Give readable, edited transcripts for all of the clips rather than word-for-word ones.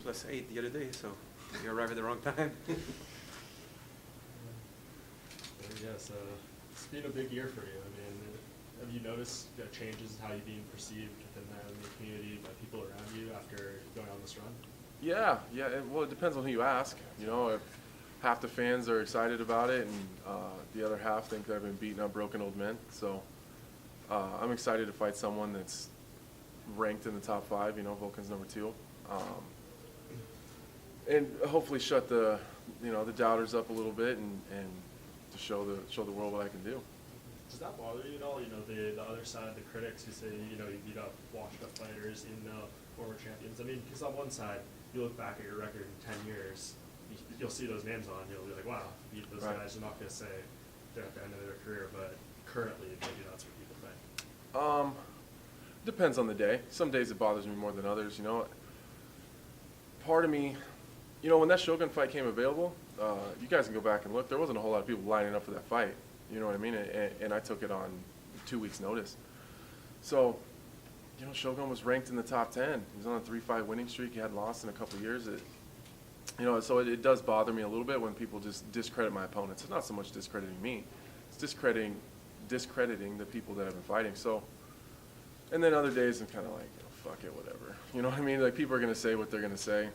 +8 the other day, so you arrived at the wrong time. Yeah, so it's been a big year for you. I mean, have you noticed changes in how you're being perceived within the community by people around you after going on this run? Yeah. Well, it depends on who you ask. You know, if half the fans are excited about it, and the other half think that I've been beating up broken old men. So I'm excited to fight someone that's ranked in the top 5. You know, Volkan's number 2, and hopefully shut the doubters up a little bit and to show the world what I can do. Does that bother you at all? You know, the other side, the critics who say, you know, you beat up washed up fighters in former champions. I mean, because on one side, you look back at your record in 10 years, you'll see those names on, you'll be like, wow, beat those right. guys. You're not going to say they're at the end of their career, but currently, maybe that's what people think. Depends on the day. Some days it bothers me more than others. You know, part of me, you know, when that Shogun fight came available, you guys can go back and look. There wasn't a whole lot of people lining up for that fight. You know what I mean? And I took it on 2 weeks' notice. So, you know, Shogun was ranked in the top 10. He was on a 3-5 winning streak. He hadn't lost in a couple of years. You know, so it does bother me a little bit when people just discredit my opponents. It's not so much discrediting me. It's discrediting the people that I've been fighting. So, and then other days I'm kind of like, fuck it, whatever. You know what I mean? Like, people are going to say what they're going to say.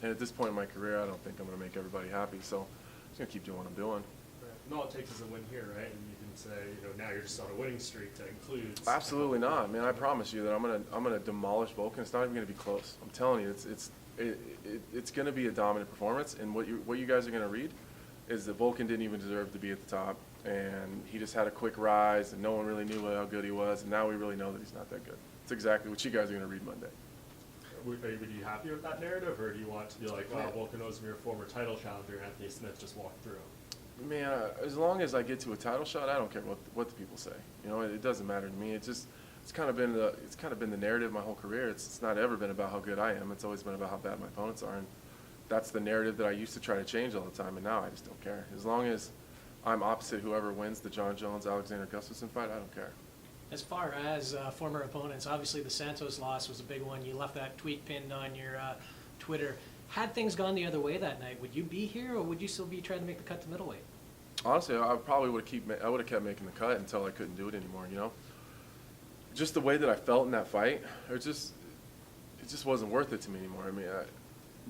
And at this point in my career, I don't think I'm going to make everybody happy. So I'm just going to keep doing what I'm doing. Right. And all it takes is a win here, right? And you can say, you know, now you're just on a winning streak that includes. Absolutely not, man. I promise you that I'm gonna demolish Volkan. It's not even gonna be close. I'm telling you, it's gonna be a dominant performance. And what you guys are gonna read is that Volkan didn't even deserve to be at the top, and he just had a quick rise, and no one really knew how good he was, and now we really know that he's not that good. It's exactly what you guys are gonna read Monday. Are you happy with that narrative, or do you want to be like, wow, Volkan Oezdemir, former title challenger, Anthony Smith just walked through? Man, as long as I get to a title shot, I don't care what the people say. You know, it doesn't matter to me. It's kind of been the narrative my whole career. It's not ever been about how good I am. It's always been about how bad my opponents are, and that's the narrative that I used to try to change all the time. And now I just don't care. As long as I'm opposite whoever wins the John Jones-Alexander Gustafsson fight, I don't care. As far as former opponents, obviously the Santos loss was a big one. You left that tweet pinned on your Twitter. Had things gone the other way that night, would you be here, or would you still be trying to make the cut to middleweight? Honestly, I probably would have kept making the cut until I couldn't do it anymore. You know, just the way that I felt in that fight, it just wasn't worth it to me anymore. I mean,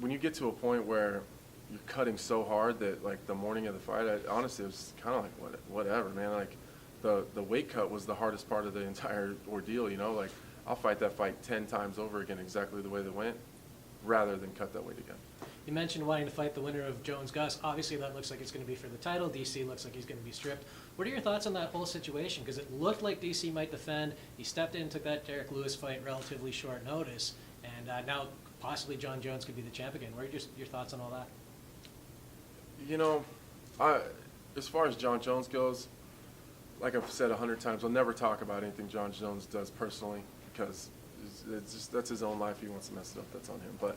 when you get to a point where you're cutting so hard that, like, the morning of the fight, honestly, it was kind of like whatever, man. Like, the weight cut was the hardest part of the entire ordeal. You know, like, I'll fight that fight 10 times over again exactly the way that went, rather than cut that weight again. You mentioned wanting to fight the winner of Jones-Gus. Obviously, that looks like it's going to be for the title. DC looks like he's going to be stripped. What are your thoughts on that whole situation? Because it looked like DC might defend. He stepped in and took that Derek Lewis fight relatively short notice. And now possibly John Jones could be the champ again. What are your thoughts on all that? You know, as far as John Jones goes, like I've said 100 times, I'll never talk about anything John Jones does personally, because that's his own life. He wants to mess it up. That's on him. But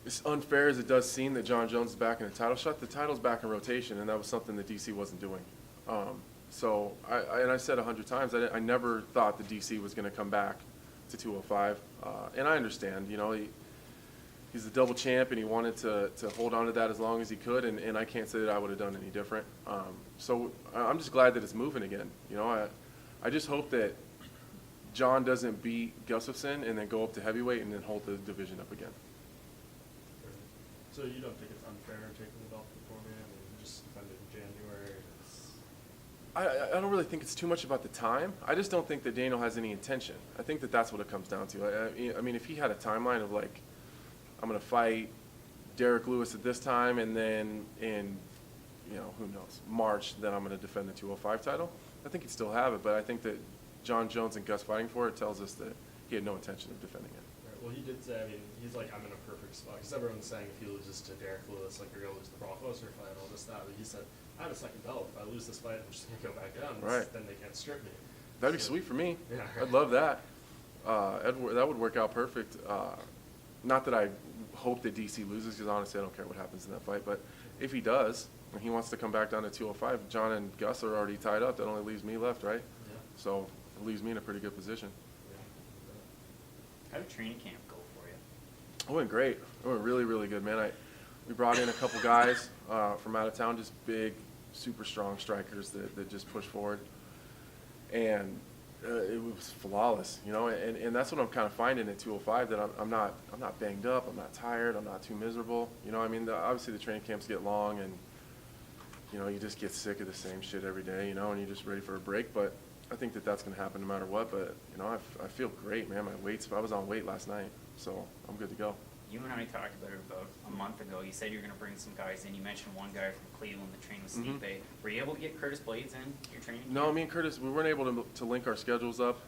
as unfair as it does seem that John Jones is back in a title shot, the title's back in rotation, and that was something that DC wasn't doing. So I said 100 times, I never thought the DC was going to come back to 205. And I understand, you know, he's the double champ, and he wanted to hold on to that as long as he could, and I can't say that I would have done any different. So I'm just glad that it's moving again. You know, I just hope that John doesn't beat Gustafsson and then go up to heavyweight and then hold the division up again. So you don't think it's unfair taking the belt beforehand and just defend it in January? I don't really think it's too much about the time. I just don't think that Daniel has any intention. I think that that's what it comes down to. I mean, if he had a timeline of, like, I'm going to fight Derek Lewis at this time, and then in, you know, who knows, March, then I'm going to defend the 205 title, I think he'd still have it. But I think that John Jones and Gus fighting for it tells us that he had no intention of defending it. Right. Well, he did say, I mean, he's like, I'm in a perfect spot. Because everyone's saying if he loses to Derek Lewis, like, you're going to lose the Brock Lesnar fight, all this, that. But he said, I have a second belt. If I lose this fight, I'm just going to go back down. Right. Then they can't strip me. That'd be sweet for me. Yeah, I'd love that. That would work out perfect. Not that I hope that DC loses, because honestly I don't care what happens in that fight. But if he does, and he wants to come back down to 205, John and Gus are already tied up. That only leaves me left, right? Yeah. So it leaves me in a pretty good position. Yeah. How did training camp go for you? It went great. It went really, really good, man. We brought in a couple guys from out of town, just big, super strong strikers that just push forward. And it was flawless, you know, and that's what I'm kind of finding at 205, that I'm not banged up, I'm not tired, I'm not too miserable. You know, I mean, obviously the training camps get long, and you know, you just get sick of the same shit every day, you know, and you're just ready for a break. But I think that that's going to happen no matter what. But you know, I feel great, man. I was on weight last night, so I'm good to go. You and I talked about it about a month ago. You said you were going to bring some guys in. You mentioned one guy from Cleveland that trained with Steve Bay. Were you able to get Curtis Blades in your training camp? No, me and Curtis, we weren't able to link our schedules up,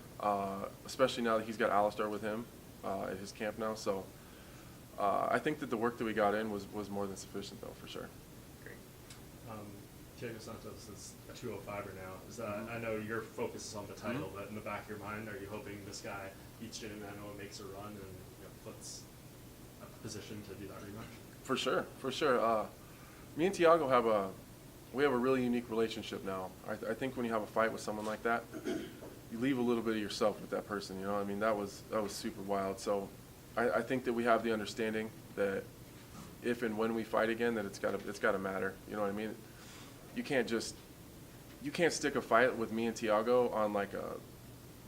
especially now that he's got Alistair with him at his camp now. So I think that the work that we got in was more than sufficient, though, for sure. Great. Diego Santos is a 205er now. Is that, I know your focus is on the title, but in the back of your mind, are you hoping this guy beats Jimmy Manuwa, makes a run, and puts a position to do that rematch? For sure, for sure. Me and Thiago have a really unique relationship now. I think when you have a fight with someone like that, you leave a little bit of yourself with that person. You know, I mean, that was super wild. So I think that we have the understanding that if and when we fight again, that it's gotta matter. You know what I mean? You can't stick a fight with me and Thiago on like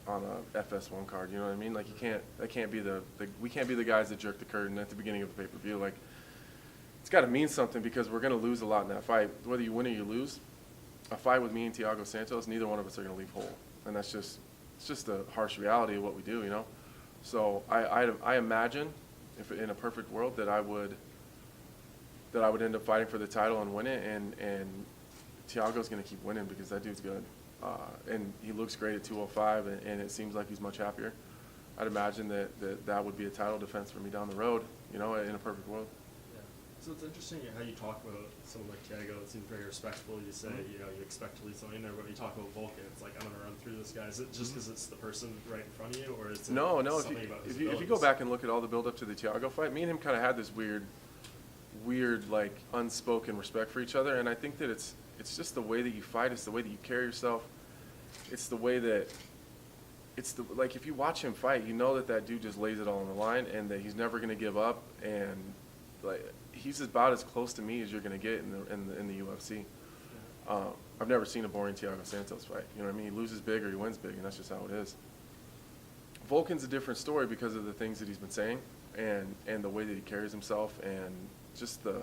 on a FS1 card. You know what I mean? Like we can't be the guys that jerk the curtain at the beginning of the pay-per-view. Like, it's got to mean something, because we're going to lose a lot in that fight. Whether you win or you lose, a fight with me and Thiago Santos, neither one of us are going to leave whole. And it's just the harsh reality of what we do, you know? So I imagine, if in a perfect world, that I would end up fighting for the title and win it, and Thiago's going to keep winning, because that dude's good. And he looks great at 205, and it seems like he's much happier. I'd imagine that would be a title defense for me down the road, you know, in a perfect world. Yeah. So it's interesting how you talk about someone like Thiago. It seems very respectful. You say, you know, you expect to lead someone in there, but when you talk about Volkan, it's like, I'm going to run through this guy. Is it just because it's the person right in front of you, or is it No. something about his If you go back and look at all the build-up to the Thiago fight, me and him kind of had this weird, like, unspoken respect for each other, and I think that it's just the way that you fight. It's the way that you carry yourself. It's the way that, like, if you watch him fight, you know that dude just lays it all on the line, and that he's never going to give up, and like, he's about as close to me as you're going to get in the UFC. I've never seen a boring Thiago Santos fight. You know what I mean? He loses big or he wins big, and that's just how it is. Volkan's a different story because of the things that he's been saying, and the way that he carries himself, and just the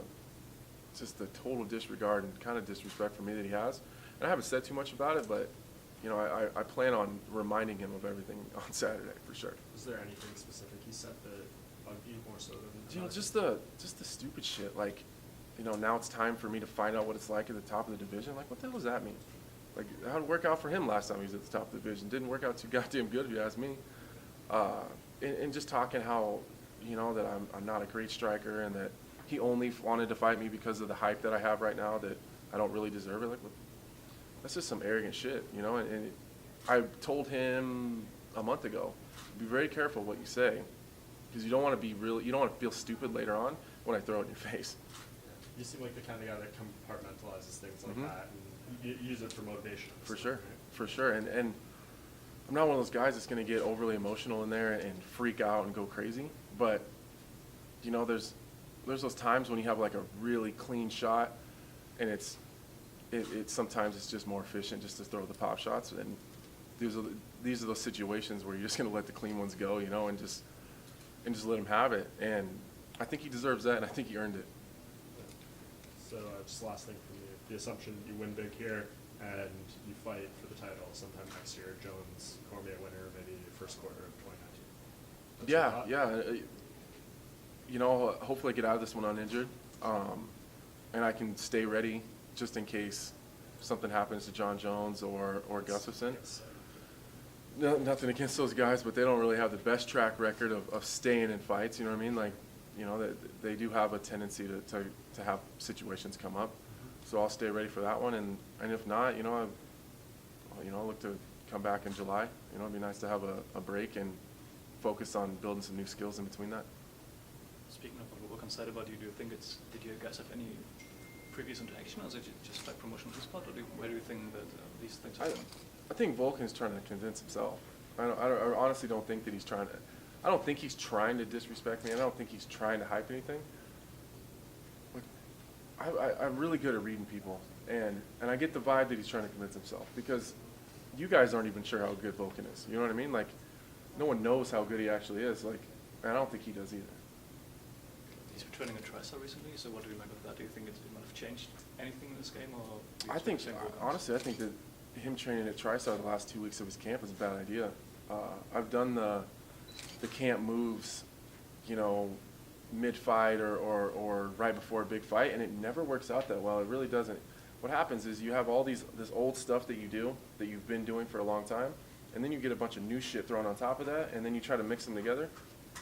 total disregard and kind of disrespect for me that he has. And I haven't said too much about it, but you know, I plan on reminding him of everything on Saturday for sure. Is there anything specific he said that bugged you more so than? You know, just the stupid shit. Like, you know, now it's time for me to find out what it's like at the top of the division. Like, what the hell does that mean? Like, how'd it work out for him last time he was at the top of the division? Didn't work out too goddamn good, if you ask me. And just talking how, you know, that I'm not a great striker, and that he only wanted to fight me because of the hype that I have right now, that I don't really deserve it. Like, that's just some arrogant shit, you know? And I told him a month ago, be very careful what you say, because you don't want to feel stupid later on when I throw it in your face. You seem like the kind of guy that compartmentalizes things like that, and you use it for motivation. For sure, for sure. And I'm not one of those guys that's going to get overly emotional in there and freak out and go crazy. But, you know, there's those times when you have like a really clean shot, and it's sometimes it's just more efficient just to throw the pop shots. And these are those situations where you're just going to let the clean ones go, you know, and just let him have it. And I think he deserves that, and I think he earned it. So just last thing from you, the assumption you win big here and you fight for the title sometime next year, Jones, Cormier winner, maybe first quarter of 2019. Yeah. You know, hopefully I get out of this one uninjured, and I can stay ready just in case something happens to John Jones or Gustafsson. No, nothing against those guys, but they don't really have the best track record of staying in fights. You know what I mean? Like, you know, they do have a tendency to have situations come up. So I'll stay ready for that one, and if not, you know, I'll look to come back in July. You know, it'd be nice to have a break and focus on building some new skills in between that. Speaking of what Volkan said about you, do you think did you guys have any previous interaction, or is it just like promotion of the spot, or where do you think that these things are going? I think Volkan's trying to convince himself. I honestly don't think that he's trying to. I don't think he's trying to disrespect me. I don't think he's trying to hype anything. I'm really good at reading people, and I get the vibe that he's trying to convince himself, because you guys aren't even sure how good Volkan is. You know what I mean? Like, no one knows how good he actually is. Like, and I don't think he does either. He's returning a TriStar recently, so what do you make of that? Do you think it might have changed anything in this game, or do you I think, expect the same Volkan? honestly, I think that him training at TriStar the last 2 weeks of his camp is a bad idea. I've done the camp moves, you know, mid-fight or right before a big fight, and it never works out that well. It really doesn't. What happens is you have all this old stuff that you do, that you've been doing for a long time, and then you get a bunch of new shit thrown on top of that, and then you try to mix them together.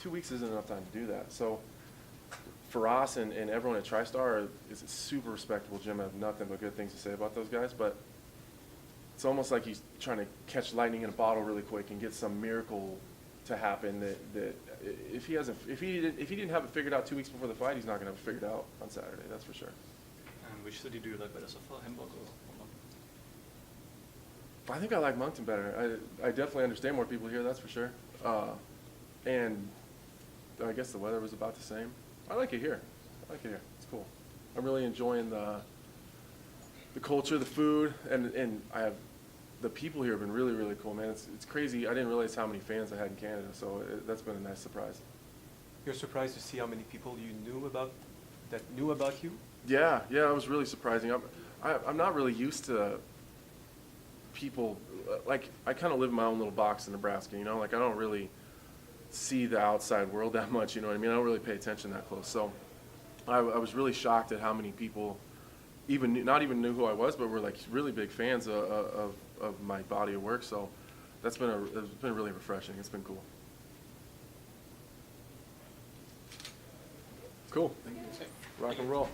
2 weeks isn't enough time to do that. So for us and everyone at TriStar, is a super respectable gym. I have nothing but good things to say about those guys, but it's almost like he's trying to catch lightning in a bottle really quick and get some miracle to happen that if he didn't have it figured out 2 weeks before the fight, he's not going to have it figured out on Saturday, that's for sure. And which city do you like better so far, Hamburg or Moncton? I think I like Moncton better. I definitely understand more people here, that's for sure. And I guess the weather was about the same. I like it here. It's cool. I'm really enjoying the culture, the food, and the people here have been really, really cool, man. It's crazy. I didn't realize how many fans I had in Canada, so that's been a nice surprise. You're surprised to see how many people you knew about you? Yeah, it was really surprising. I'm not really used to people, like, I kind of live in my own little box in Nebraska, you know? Like, I don't really see the outside world that much, you know what I mean? I don't really pay attention that close. So I was really shocked at how many people not even knew who I was, but were like really big fans of my body of work. So it's been really refreshing. It's been cool. Cool. Rock and roll.